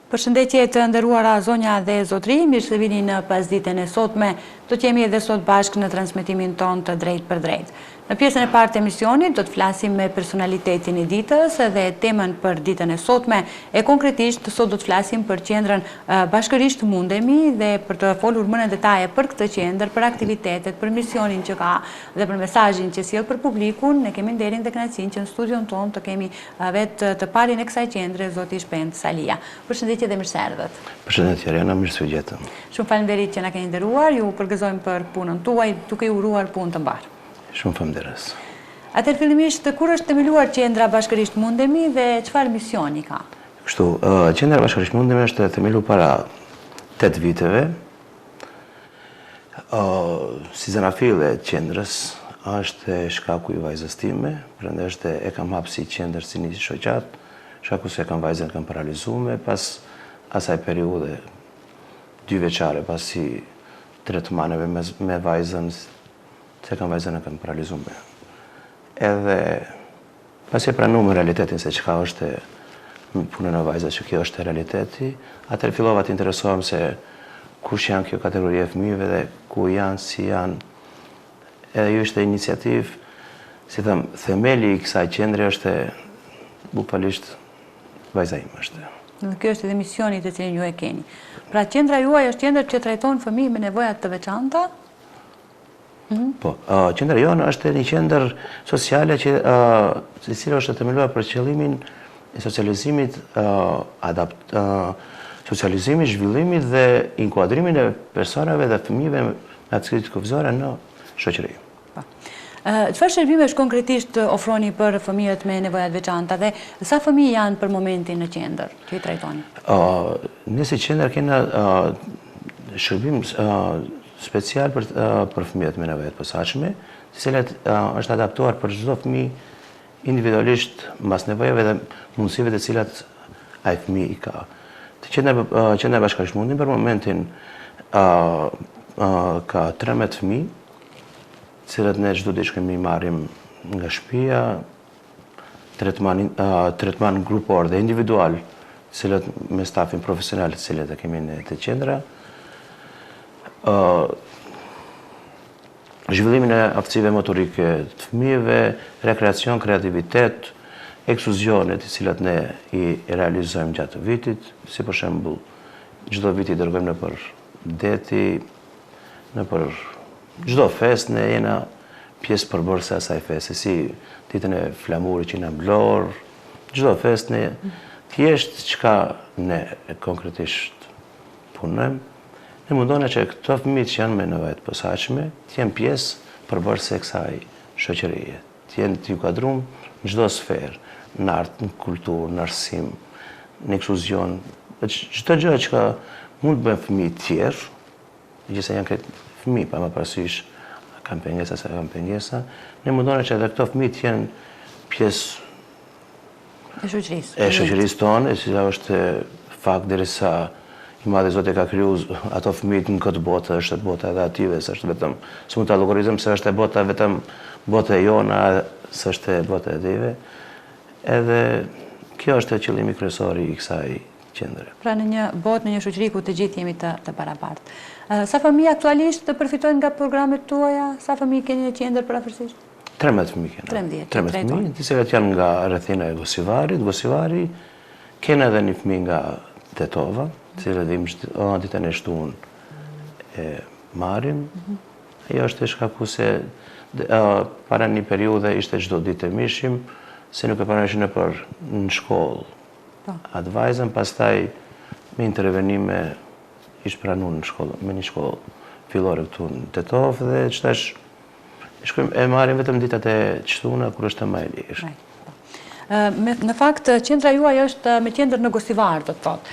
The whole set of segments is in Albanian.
Përshëndetje të nderuara zonja dhe zotri, mirë se vini në pasditën e sotme, do t'jemi edhe sot bashkë në transmitimin ton të drejt për drejt. Në pjesën e partë të emisionit do të flasim me personalitetin e ditës dhe temën për ditën e sotme, e konkretisht sot do të flasim për qendrën Bashkërisht Mundemi dhe për të folur më në detaje për këtë qendër, për aktivitetet, për misionin që ka dhe për mesazhin që sjell për publikun. Ne kemi nderin dhe kënaqësinë që në studion ton të kemi vetë të parin e kësaj qendre, zoti Shpend Salia. Përshëndetje dhe mirëseardhët. Përshëndetje Ariana, mirë se u gjetëm. Shumë faleminderit që na keni nderuar, ju përgëzojmë për punën tuaj, duke ju uruar punë të mbarë. Shumë faleminderit. Atëherë fillimisht, kur është themeluar qendra Bashkërisht Mundemi dhe çfarë misioni ka? Kështu, qendra Bashkërisht Mundemi është themeluar para 8 viteve. Sizanafili e qendrës është shkaku i vajzës time, prandaj e kam hapë si qendër si një shoqat, shkaku se kam vajzën kam paralizuar pas asaj periudhe 2 veçare pasi tretmaneve me vajzën, se kam vajzën e kam paralizuar. Edhe pasi e pranuam realitetin se çka është punën e vajzës, që kjo është realiteti, atëherë fillova të interesohem se kush janë kjo kategori e fëmijëve dhe ku janë, si janë. Edhe ju ishte iniciativë, si them, themeli i kësaj qendre është bukvalisht vajza ime është. Dhe kjo është edhe misioni të cilin ju e keni. Pra qendra juaj është qendër që trajton fëmijë me nevoja të veçanta? Po, qendra jonë është një qendër sociale që e cila është themeluar për qëllimin e socializimit, socializimit, zhvillimit dhe inkuadrimin e personave dhe fëmijëve me aktësitë kufiziore në shoqëri. Çfarë shërbimesh konkretisht ofroni për fëmijët me nevoja të veçanta dhe sa fëmijë janë për momentin në qendër që i trajtoni? Ne si qendër kena shërbim special për fëmijët me nevoja të posaçme, të cilat është adaptuar për çdo fëmijë individualisht mbas nevojave dhe mundësive të cilat ai fëmijë i ka. Qendra Bashkërisht Mundemi për momentin ka 13 fëmijë, të cilat ne çdo ditë kemi marrim nga shtëpia, tretman grupor dhe individual, të cilat me stafin profesional të cilat e kemi në të qendra. Zhvillimin e aftësive motorike të fëmijëve, rekreacion, kreativitet, ekskluzione të cilat ne i realizojmë gjatë vitit, si për shembull, çdo vit i dërgojmë nëpër deti, nëpër çdo festë ne jena pjesë përbërëse e asaj feste, si ditën e flamurit që na mblor, çdo festë ne thjesht çka ne konkretisht punojmë. Ne mundona që këto fëmijë që janë me nevoja të posaçme të jenë pjesë përbërëse e kësaj shoqërie, të jenë të inkuadruar në çdo sferë, në art, në kulturë, në arsim, në ekskluzion, çdo gjë që mund të bëjnë fëmijë të tjerë, megjithëse janë këtë fëmijë pa më parasysh kam pengjesa se kam pengjesa, ne mundona që edhe këto fëmijë të jenë pjesë e shoqërisë tonë, e cila është fakt derisa i madhi Zoti ka kriju ato fëmijë në këtë botë, është bota edhe ative, s'është vetëm, s'mund ta llogarizojmë se është bota vetëm bota e jona, s'është bota e ative. Edhe kjo është qëllimi kryesor i kësaj qendre. Pra në një botë, në një shoqëri ku të gjithë jemi të barabartë. Sa fëmijë aktualisht të përfitojnë nga programet tuaja? Sa fëmijë keni në qendër përafërsisht? 13 fëmijë kena. 13 fëmijë, të cilat janë nga rrethina e Gosivari, kena edhe një fëmijë nga Tetova, të cilat ditën e shtunë e marrim. Ajo është shkaku se para një periudhe ishte çdo ditë e mishim, se nuk e pranojshin në shkollë atë vajzën, pastaj me intervenime ishte pranuar në shkollë, me një shkollë fillore këtu në Tetov dhe çtash e marrim vetëm ditët e shtuna kur është më e lirë. Në fakt, qendra juaj është me qendër në Gosivar, do të thotë.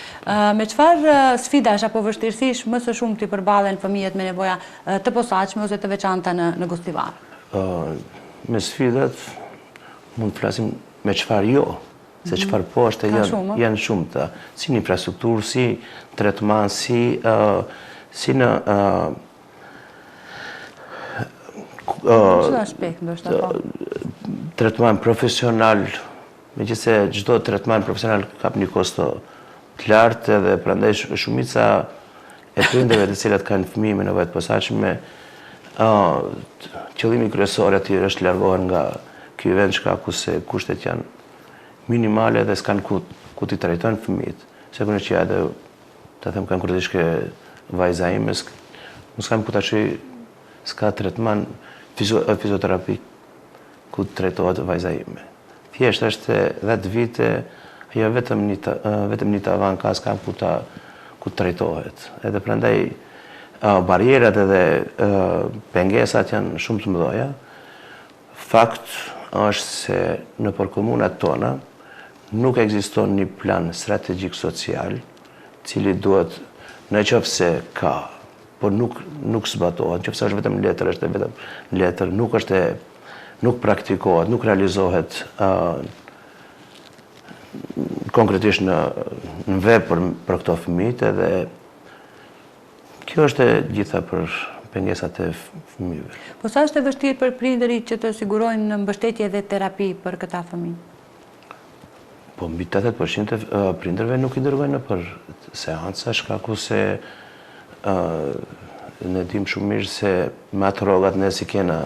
Me çfarë sfidash apo vështirësish më së shumti përballen fëmijët me nevoja të posaçme ose të veçanta në Gosivar? Me sfidat mund të flasim me çfarë jo, se çfarë po është janë shumëta, si në infrastrukturë, si tretman, si në tretman profesional, megjithëse çdo tretman profesional ka një kosto të lartë edhe prandaj shumica e prindërve të cilat kanë fëmijë me nevoja të posaçme, qëllimi kryesor aty është të largohen nga ky vend shkaku se kushtet janë minimale dhe s'kan ku t'i trajtojnë fëmijët. Sigurisht që edhe ta them kanë kurrësh që vajza ime s'kam ku ta shoj, s'ka tretman fizioterapik ku trajtohet vajza ime. Thjesht është 10 vite, ajo vetëm një tavan ka, s'kam ku trajtohet. Edhe prandaj barierat edhe pengesat janë shumë të mëdha. Fakt është se nëpër komunat tona nuk ekziston një plan strategjik social, cili duhet, nëse ka, por nuk zbatohet, nëse është vetëm letër, është vetëm letër, nuk praktikohet, nuk realizohet konkretisht në vepër për këto fëmijët, edhe kjo është e gjitha për pengesat e fëmijëve. Po sa është e vështirë për prindërit që të sigurojnë mbështetje dhe terapi për këta fëmijë? Po mbi 80% e prindërve nuk i dërgojnë për seanca, shkaku se ne dim shumë mirë se me atë rrogat ne si kena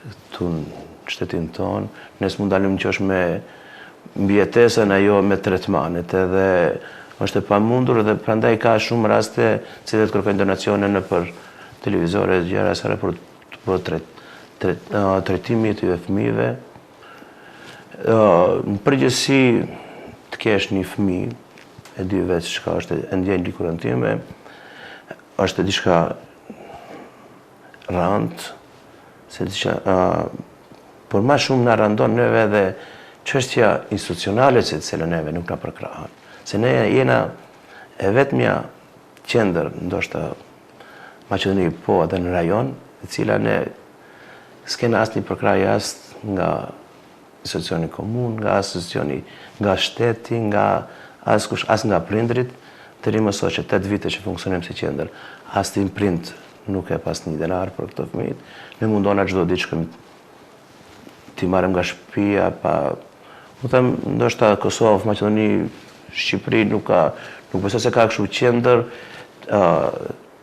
këtu në shtetin tonë, ne s'mund dalim qësh me mbijetesën ajo me tretmanet, edhe është e pamundur dhe prandaj ka shumë raste cilët kërkojnë donacione në për televizore dhe gjëra sare për të bërë tretimi të fëmijëve. Në përgjithësi të kesh një fëmijë e 2 vjeç çka është e ndjen likurën time, është diçka rand, se por më shumë na randon neve edhe çështja institucionale që të cilën neve nuk na përkrahen. Se ne jena e vetmja qendër, ndoshta Maqedoni po edhe në rajon, e cila ne s'kena asnjë përkrahje as nga institucioni komun, nga institucioni, nga shteti, nga as nga prindrit, deri më sot që 8 vite që funksionojmë si qendër, as tim prind nuk e pas një denar për këto fëmijë. Ne mundona çdo ditë që ti marrëm nga shtëpia, u them, ndoshta Kosovë, Maqedoni, Shqipëri nuk besoj se ka kështu qendër.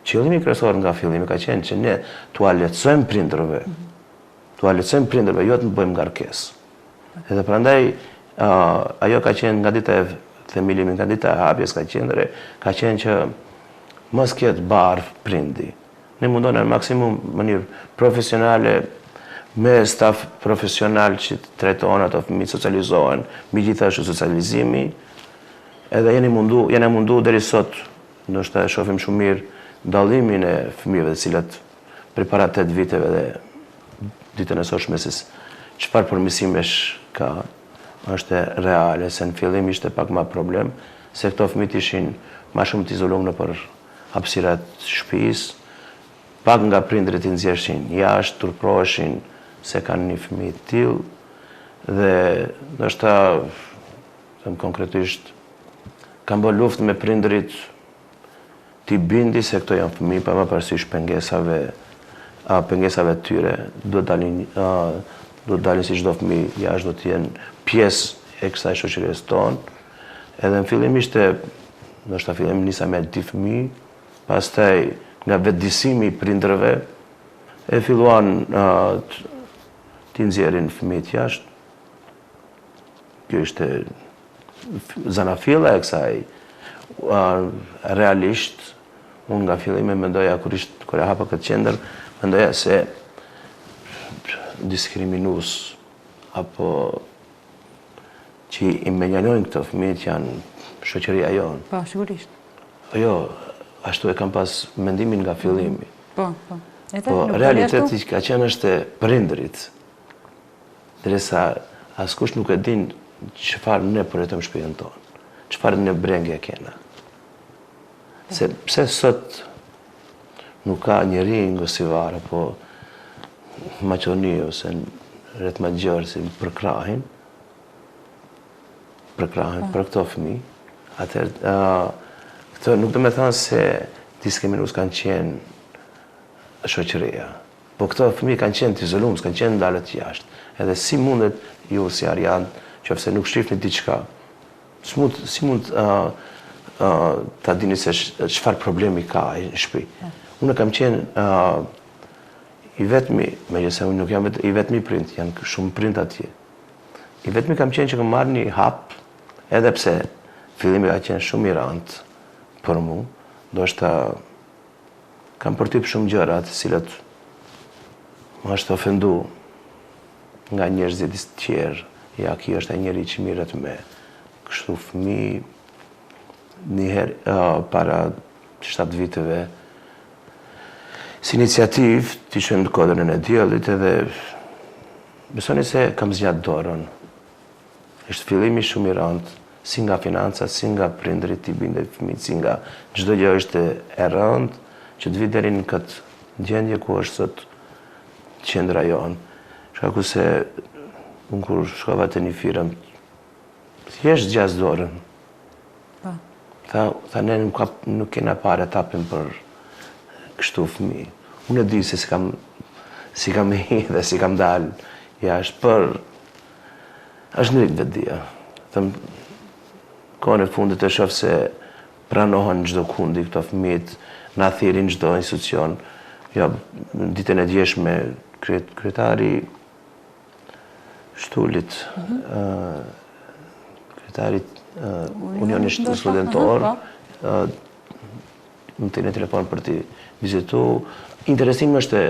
Qëllimi kryesor nga fillimi ka qenë që ne t'ua lehtësojmë prindërve, jo të bëjmë ngarkesë. Edhe prandaj ajo ka qenë nga dita e themelimi, nga dita e hapjes ka qenë që mos ketë barë prindi. Ne mundona në maksimum mënyrë profesionale, me staf profesional që të trajtojnë ato fëmijë, socializohen, megjithatë socializimi, edhe jeni mundu deri sot, ndoshta e shohim shumë mirë dallimin e fëmijëve të cilat përpara 8 viteve dhe ditën e sotshme se çfarë përmirësimesh ka, është reale, se në fillim ishte pak më problem, se këto fëmijë ishin më shumë të izoluar nëpër hapësirat shtëpisë, pak nga prindrit i nxjerrshin jashtë, turproheshin se kanë një fëmijë të tillë, dhe ndoshta them konkretisht kam bërë luftë me prindrit t'i bindi se këto janë fëmijë pa më parasysh pengesave të tyre, duhet dalin si çdo fëmijë jashtë, do të jenë pjesë e kësaj shoqërisë tonë. Edhe në fillim ishte, ndoshta fillim nisa me 2 fëmijë, pastaj nga vetëdijsimi i prindërve e filluan t'i nxjerrin fëmijët jashtë. Kjo ishte zanafilla e kësaj. Realisht, unë nga fillimi mendoja kur e hapa këtë qendër, mendoja se diskriminues apo që i menjanojnë këto fëmijët janë shoqëria jonë. Po, sigurisht. Jo, ashtu e kam pas mendimin nga fillimi. Po. Po, realiteti që ka qenë është prindrit, derisa askush nuk e din çfarë ne përjetojmë shtëpinë tonë, çfarë ne brengje kena. Se pse sot nuk ka njeri në Gosivar apo Maqedoni ose në Ret Magjor si përkrahin për këto fëmijë, atëherë këto nuk do me thënë se diskriminues kanë qenë shoqëria, po këto fëmijë kanë qenë të izoluar, kanë qenë ndalët jashtë. Edhe si mundet ju si Arian, qofse nuk shifni diçka, si mund ta dini se çfarë problemi ka në shtëpi. Unë kam qenë i vetmi, megjithëse unë nuk jam i vetmi prind, janë shumë prind atje. I vetmi kam qenë që kam marrë një hap, edhe pse fillimi ka qenë shumë i rëndë për mua, ndoshta kam përtyp shumë gjëra të cilat më është ofendu nga njerëzit të tjerë. Ja, ki është e njeri që mirët me kështu fëmijë. Njëherë para 7 viteve si iniciativë të ishën në kodrën e diellit edhe besoni se kam zgjat dorën. Është fillimi shumë i rëndë, si nga financat, si nga prindrit i bindet fëmijët, si nga çdo gjë është e rëndë që të vi deri në këtë gjendje ku është sot qendra jonë. Shkaku se unë kur shkova te një firëm, thjesht zgjas dorën. Tha ne nuk kena pare tapim për kështu fëmijë. Unë e di se si kam hi dhe si kam dalë jashtë, për është në rritë vetëdia. Kohën e fundit e shoh se pranohen çdo kundi këto fëmijët, na thirrin çdo institucion. Ja, ditën e djeshme kryetari Shtulit, kryetari Unionit Studentor, më të në telefon për t'i vizitu. Interesimi është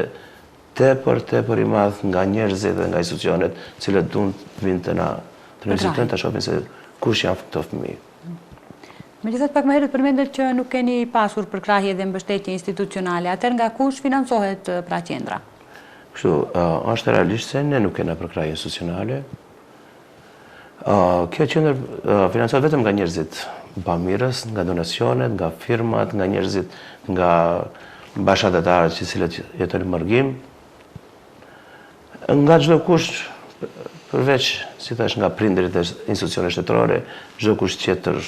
tepër i madh nga njerëzit dhe nga institucionet, cilët duan të vinë të na të vizitojnë, të shohin se kush janë këto fëmijë. Megjithatë, pak më herët përmendet që nuk keni pasur përkrahje dhe mbështetje institucionale, atëherë nga kush financohet pra qendra? Kështu, është realisht se ne nuk kena përkrahje institucionale. Kjo qendër financohet vetëm nga njerëzit bamirës, nga donacionet, nga firmat, nga njerëzit, nga bashkëdhetarët që cilët jetojnë mërgim. Nga çdo kush, përveç, si thash, nga prindërit e institucioneve shtetërore, çdo kush tjetër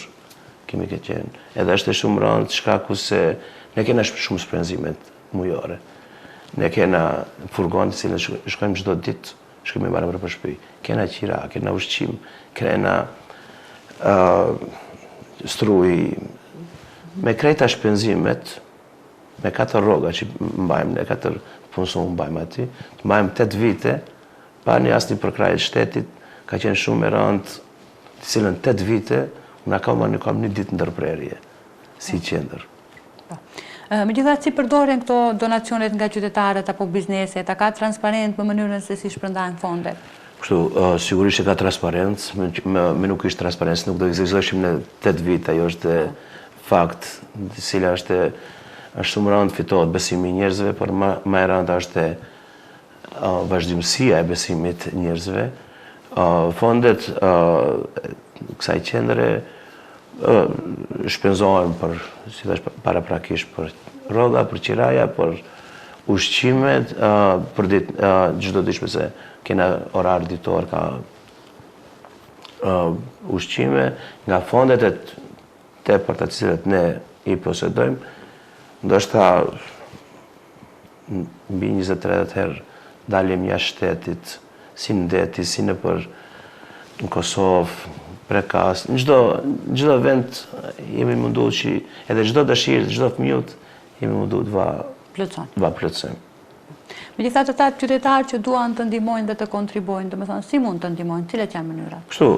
kemi ke qenë. Edhe është e shumë rëndë shkaku se ne kena shumë shpenzimet mujore. Ne kena furgon të cilën shkojmë çdo ditë, shkojmë marrë për shtëpi. Kena qira, kena ushqim, kena struj. Me krejta shpenzimet, me 4 rroga që mbajmë, ne 4 punëson mbajmë aty, të mbajmë 8 vite, pa një asnjë përkrahje të shtetit, ka qenë shumë e rëndë, të cilën 8 vite na kam një ditë ndërprerje si qendër. Megjithatë, si përdoren këto donacionet nga qytetarët apo bizneset? A ka transparent në mënyrën se si shpërndahen fondet? Kështu, sigurisht që ka transparencë, me nuk ishte transparencë, nuk do ekzistojshim në 8 vite, ajo është fakt, cila është shumë rëndë fitohet besimi i njerëzve, por më e rëndë është vazhdimësia e besimit njerëzve. Fondet kësaj qendre shpenzohen për, si thash, paraprakisht për rroga, për qiraja, për ushqimet, për çdo ditë se kena orar ditor, ka ushqime, nga fondet e tepër të cilat ne i posedojmë, ndoshta mbi 20-30 herë dalim jashtë shtetit, si në deti, si në Kosovë, prekas, në çdo vend jemi mundu që edhe çdo dëshirë, çdo fëmijët jemi mundu të va plotësojmë. Megjithatë, ata qytetarë që duan të ndihmojnë dhe të kontribuojnë, domethënë si mund të ndihmojnë, cilat janë mënyrat? Kështu,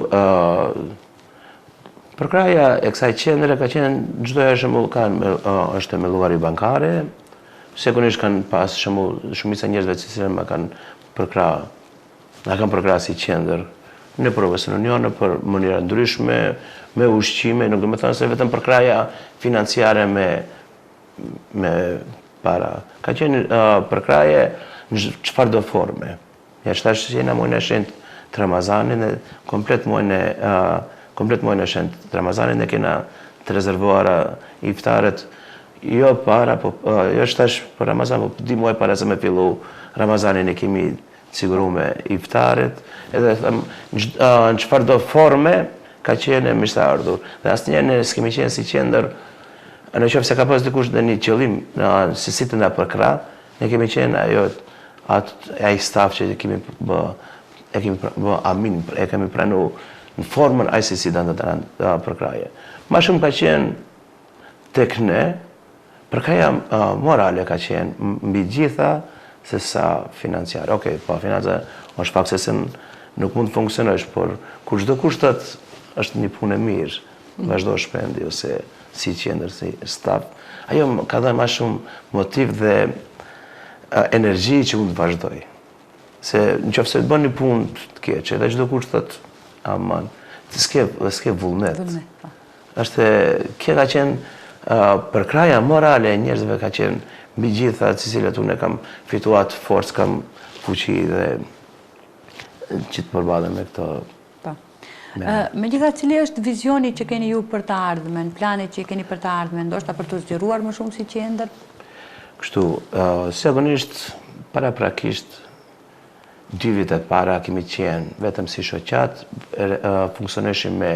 përkrahja e kësaj qendre ka qenë çdo herë shembull është me llogari bankare, sekurisht kanë pas shembull shumica njerëzve të cilët na kanë përkrah si qendër në Profesion Union, për mënyra ndryshme, me ushqime, nuk do të thënë se vetëm përkrahja financiare me para. Ka qenë përkrahje në çfarëdo forme. Ja tash jena muajin e shenjtë të Ramazanit, komplet muajin e shenjtë të Ramazanit ne kena të rezervuara iftaret jo para, jo tash për Ramazan, po 2 muaj para se me fillu Ramazanin e kemi siguruar me iftaret, edhe në çfarëdo forme ka qenë mirëseardhur. Dhe asnjëherë ne s'kemi qenë si qendër, nëse ka pas dikush një qëllim se si të na përkrah, ne kemi qenë ai staf që kemi pranuar në formën ai si të përkrahje. Ma shumë ka qenë tek ne, përkraja morale ka qenë mbi gjitha se sa financiare. Okej, po financa është pak se nuk mund të funksionosh, por kur çdo kushtet është një punë e mirë, vazhdo shpendi ose si qendër, si staf, ajo ka dhënë më shumë motiv dhe energji që unë të vazhdoj. Se nëse të bën një punë të keqe, dhe çdo kushtet aman, s'ke vullnet. Kjo ka qenë përkraja morale e njerëzve ka qenë mbi gjitha të cilat unë kam fituar forcë, kam fuqi dhe që të përballem me këto. Megjithatë, cili është vizioni që keni ju për të ardhmen, planet që keni për të ardhmen, ndoshta për të zgjeruar më shumë si qendër? Kështu, zakonisht, paraprakisht, 2 vite para kemi qenë vetëm si shoqat, funksioneshim me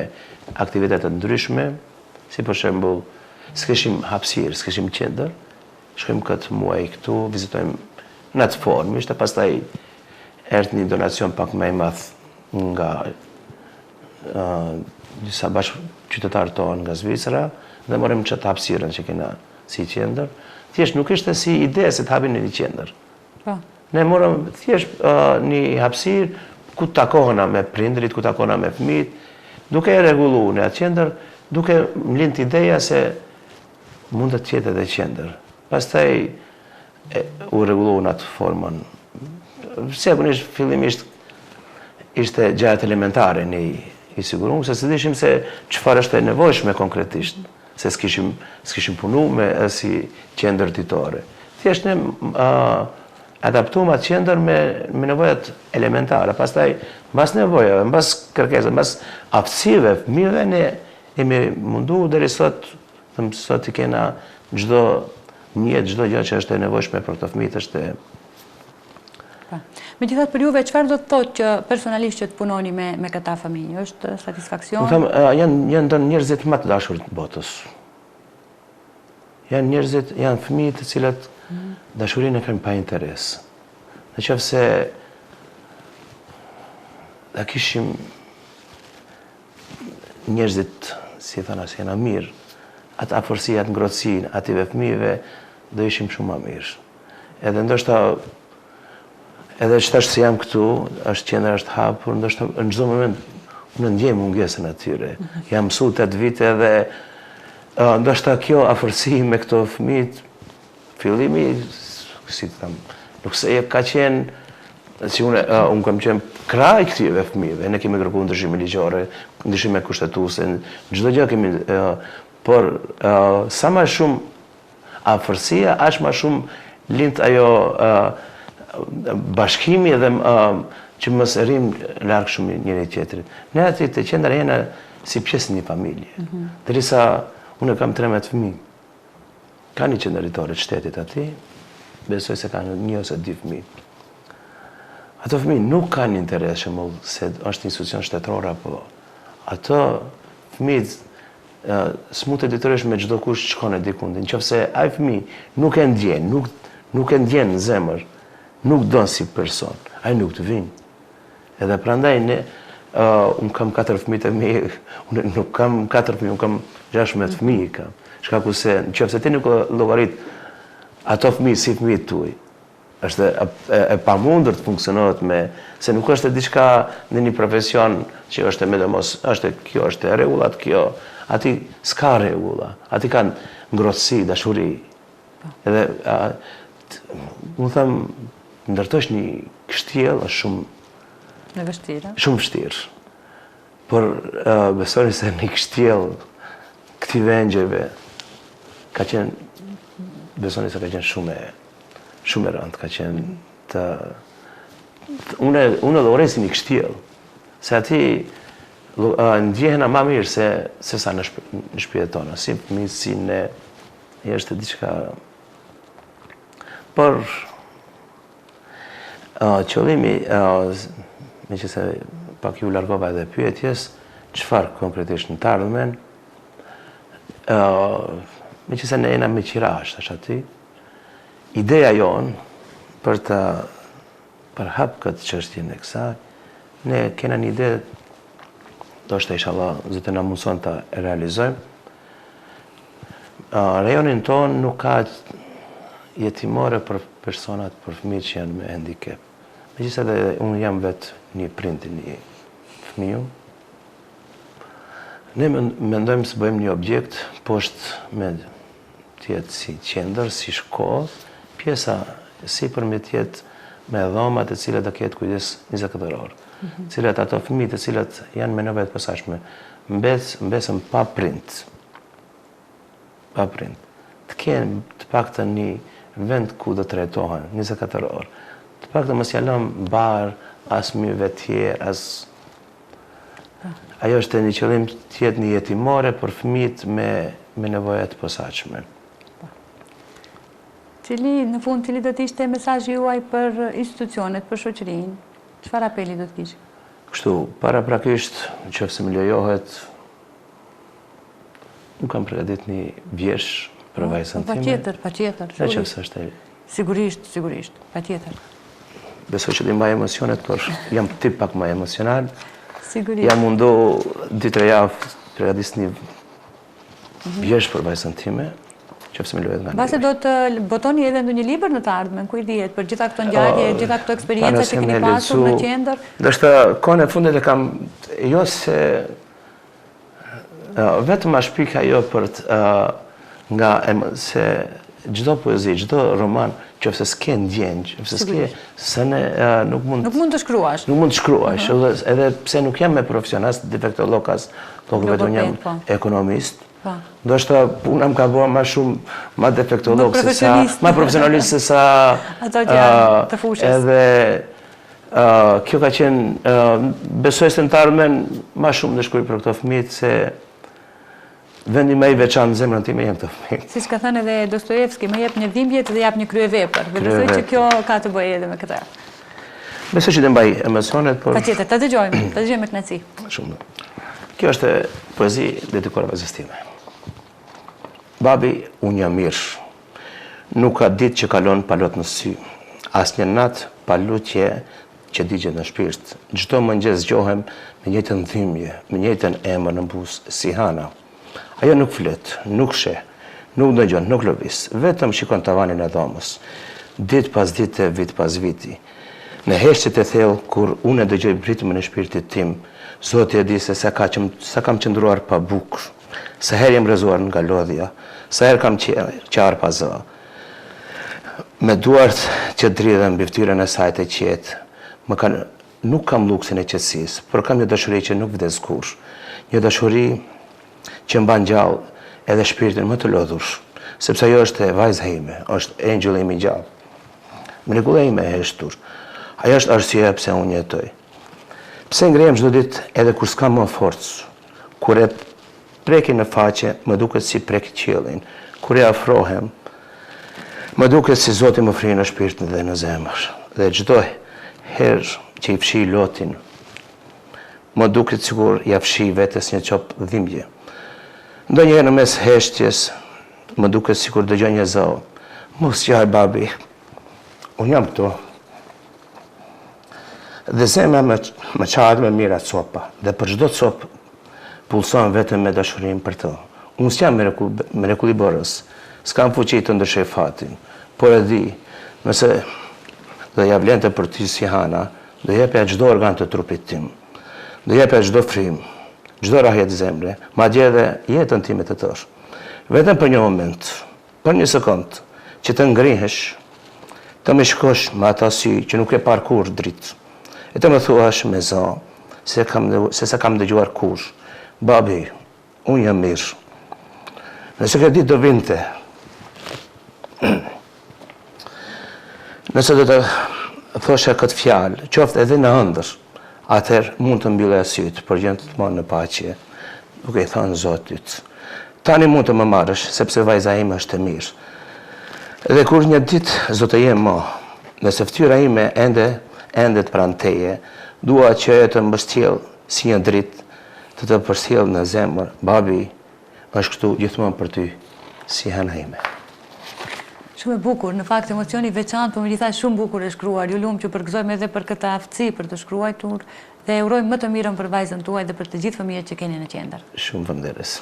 aktivitetet ndryshme, si për shembull, s'keshim hapësirë, s'keshim qendër, shkojmë këtë muaj këtu, vizitojmë në atë formë, ishte pastaj erdhi një donacion pak më i madh nga disa bashkëqytetarë tonë nga Zvicra dhe morëm çet hapësirën që kena si qendër. Thjesht nuk ishte si ide se të hapin një qendër. Ne morëm thjesht një hapësirë ku takohena me prindrit, ku takohena me fëmijët, duke e rregulluar në atë qendër, duke më lind ideja se mund të jetë edhe qendër. Pastaj u rregulluan në atë formën. Sigurisht fillimisht ishte gjërat elementare në i siguruar, se dishim se çfarë është e nevojshme konkretisht, se s'kishim punu me si qendër ditore. Thjesht ne adaptuam atë qendër me nevojat elementare. Pastaj mbas nevojave, mbas kërkesave, mbas aftësive fëmijëve ne jemi mundu deri sot i kena çdo gjë që është e nevojshme për këto fëmijë është Megjithatë për juve, çfarë do të thotë që personalisht që të punoni me këta fëmijë? Është satisfaksion? Janë njerëzit më të dashur të botës. Janë fëmijë të cilët dashurinë e kanë pa interes. Nëse da kishim njerëzit, si thana, si janë mirë, atë afërsi, atë ngrohtësinë ative fëmijëve, do ishim shumë më mirë. Edhe ndoshta edhe që si jam këtu, qendra është hapur, ndoshta në çdo moment unë ndjej mungesën atyre. Jam mësuar 8 vite dhe ndoshta kjo afërsi me këto fëmijë, fillimi, si të them, nuk se ka qenë si unë kam qenë kraj këtyre fëmijëve, ne kemi kërkuar ndryshime ligjore, ndryshime kushtetuese, çdo gjë kemi, por sa më shumë afërsia, aq më shumë lind ajo bashkimi edhe që mos rrim larg shumë njëri tjetrit. Ne aty të qendra jena si pjesë një familje. Derisa unë kam 13 fëmijë. Ka një qendëritore të shtetit aty, besoj se kanë 1 ose 2 fëmijë. Ato fëmijë nuk kanë interes shembull se është institucion shtetëror apo ato fëmijë s'mund të detyrosh me çdo kush të shkon dikund. Nëse ai fëmijë nuk e ndjen, nuk e ndjen në zemër, nuk don si person, ai nuk të vinë. Edhe prandaj unë kam 4 fëmijë të mi, unë nuk kam 4 fëmijë, unë kam 16 fëmijë kam. Shkaku se nëse ti nuk llogarit ato fëmijë si fëmijë tuaj, është e pamundur të funksionohet se nuk është diçka në një profesion që është me domos, kjo është e rregullat, kjo, aty s'ka rregulla, aty kanë ngrohtësi, dashuri. Edhe unë them ndërtosh një kështjell është shumë vështirë. Shumë vështirë. Por besoni se një kështjell këtyre engjëve ka qenë, besoni se ka qenë shumë e rëndë, ka qenë unë do urrej si një kështjell, se aty ndjehena më mirë se sa në shtëpitë tona, si fëmijë, si ne, është diçka. Por qëllimi, meqense pak ju largova edhe pyetjes, çfarë konkretisht në të ardhmen, meqense ne jena me qirash tash aty, ideja jonë për të përhap këtë çështjen e kësaj, ne kena një ide, do shta inshallah Zoti na mundson ta realizojmë. Rajonin tonë nuk ka jetimore për personat, për fëmijët që janë me handicap. Megjithatë unë jam vetë një prind i një fëmiu. Ne mendojmë se bëjmë një objekt poshtë me tjetë si qendër, si shkollë, pjesa sipër me tjetë me dhomat e cilat do ketë kujdes 24 orë. Cilat ato fëmijët e cilat janë me nevojë të posaçme mbesën pa prind. Pa prind. Të kenë të paktën një vend ku do të trajtohen 24 orë. Të paktën mos ja lëm bar as fëmijëve tjerë, as ajo është një qëllim të jetë një jetimore për fëmijët me nevoja të posaçme. Në fund, cili do të ishte mesazhi juaj për institucionet, për shoqërinë? Çfarë apeli do të kishte? Kështu, paraprakisht, nëse më lejohet, unë kam përgatitur një vjesh për vajzën time. Patjetër. Nëse është e... Sigurisht, patjetër. Besoj që të mbaj emocionet, por jam tip pak më emocional. Sigurisht. Jam mundu 2-3 javë përgatis një vjesh për vajzën time. Base do të botoni edhe në një libër në të ardhmen, ku i dihet, për gjitha këto ngjarje, gjitha këto eksperienca që keni pasur në qendër? Ndoshta kohën e fundit e kam, jo se vetëm a shpik ajo për nga se çdo poezi, çdo roman, qofse s'ke ndjenjë, qofse s'ke sene, nuk mund të shkruash. Nuk mund të shkruash, edhe pse nuk jam me profesionist, defektolog as, po vetëm jam ekonomist. Ndoshta puna më ka bërë më shumë ma defektolog se sa, ma profesionalist se sa ato që janë të fushës. Edhe kjo ka qenë, besoj se në të ardhmen ma shumë në shkruaj për këto fëmijët se vendi më i veçantë në zemrën time janë këto fëmijët. Siç ka thënë edhe Dostojevski, më jep një dhimbjet dhe jap një kryevepër. Dhe besoj që kjo ka të bëjë edhe me këtë. Besoj që të mbaj emocionet, por... Patjetër, ta dëgjojmë me kënaqësi. Shumë. Kjo është poezi dedikuar vajzës time. Babi, unë jam mirë. Nuk ka ditë që kalon pa lot në sy. As një natë pa lutje që digjet në shpirt. Çdo mëngjes zgjohem me njëjtën dhimbje, me njëjtën emër në buzë si Hana. Ajo nuk flet, nuk sheh, nuk dëgjon, nuk lëviz, vetëm shikon tavanin e dhomës. Ditë pas dite, vit pas viti. Në heshtjet e thellë kur unë dëgjoj ritmin e shpirtit tim, Zoti e di se sa kam qëndruar pa bukë, sa herë jem rrezuar nga lodhja, sa herë kam qarë pa zë. Me duart që dridhen mbi fytyrën e saj të qetë, nuk kam luksin e qetësisë, por kam një dashuri që nuk vdes kurrë, një dashuri që mban gjallë edhe shpirtin më të lodhur, sepse ajo është e vajza ime, është engjulli im i gjallë. Mrekullia ime e heshtur. Ajo është arsyeja pse unë jetoj. Pse ngrihem çdo ditë edhe kur s'kam më forcë, kur e preki në faqe, më duket si prek qiellin, kur e afrohem, më duket si Zoti më frin në shpirtin dhe në zemër. Dhe çdo herë që i fshi lotin, më duket sikur ja fshi vetes një cop dhimbje. Ndonjëherë në mes heshtjes, më duket sikur dëgjoj një zë. Mos qaj babi, unë jam këtu. Dhe zemra më qahet me mira copa, dhe për çdo copë pulson vetëm me dashurim për të. Unë s'jam mrekulli borës, s'kam fuqi të ndryshoj fatin, por e di, nëse do ja vlente për ty si Hana, do jepja çdo organ të trupit tim, do jepja çdo frymë, çdo rahjet zemre, madje edhe jetën time të tërë. Vetëm për një moment, për një sekond, që të ngrihesh, të më shikosh me ata sy që nuk e par kurrë dritë. E të më thuash me zë, se sa kam dëgjuar kur. Babi, unë jam mirë. Nëse këtë ditë do vinte, nëse do të thoshe këtë fjalë, qoftë edhe në ëndër, atëherë mund të mbyllë sytë, për gjendë të marrë në paqe, duke i thënë Zotit. Tani mund të më marrësh, sepse vajza ime është e mirë. Dhe kur një ditë zotë jem më, nëse fytyra ime ende të pranë teje, dua që e të mbështjell si një dritë të të përstjell në zemër. Babi është këtu gjithmonë për ty, si Hana ime. Shumë e bukur, në fakt emocioni veçantë, por megjithatë shumë bukur e shkruar. Ju lutem që përgëzojmë edhe për këtë aftësi për të shkruar dhe urojmë më të mirën për vajzën tuaj dhe për të gjithë fëmijët që keni në qendër. Shumë falënderes.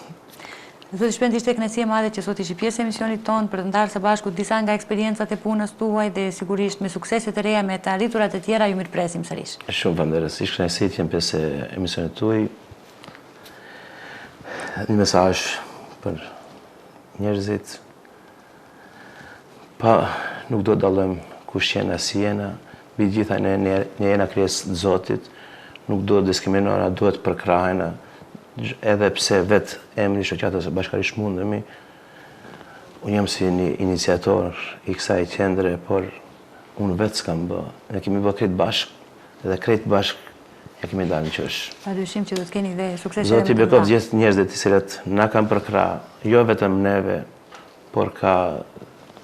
Zoti Shpend, ishte kënaqësi e madhe që sot ishi pjesë e emisionit tonë për të ndarë së bashku disa nga eksperiencat e punës tuaj dhe sigurisht me sukseset e reja, me të arriturat e tjera, ju mirëpresim sërish. Shumë falënderes, ishte kënaqësi të jem pjesë e emisionit tuaj. Një mesazh për njerëzit. Nuk do të dallojmë kush jena si jena, mbi gjitha ne jena krijesë të Zotit, nuk do të diskriminojna, duhet përkrahena, edhe pse vetë emri shoqatës së bashkërisht mundemi. Unë jam si një iniciator i kësaj qendre, por unë vetë s'kam bë. Ne kemi bë krejt bashkë, edhe krejt bashkë ja kemi dalë në qësh. Padyshim që do të keni dhe sukses. Zoti i bekov gjithë njerëzit të cilët na kanë përkrah, jo vetëm neve, por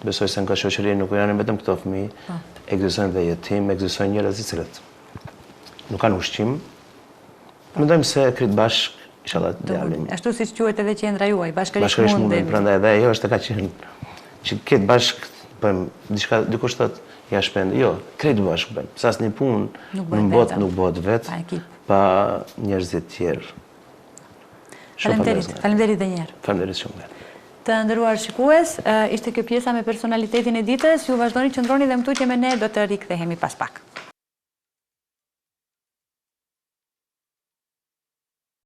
besoj se nga shoqëria nuk janë vetëm këto fëmijë, ekzistojnë dhe jetim, ekzistojnë njerëz të cilët nuk kanë ushqim. Mendojmë se krejt bashkë inshallah të dalim. Ashtu siç quhet edhe qendra juaj, bashkërisht mundemi. Prandaj edhe ajo është e ka qenë që këtë bashkë bëjmë diçka, dikush thotë ja Shpend, jo, krejt bashkë bëjmë. Sa asnjë punë në botë nuk bëhet vetë pa njerëzit tjerë. Faleminderit edhe një herë. Faleminderit shumë. Të nderuar shikues, ishte kjo pjesa me personalitetin e ditës. Ju vazhdoni qëndroni dhe më tutje me ne, do të rikthehemi pas pak.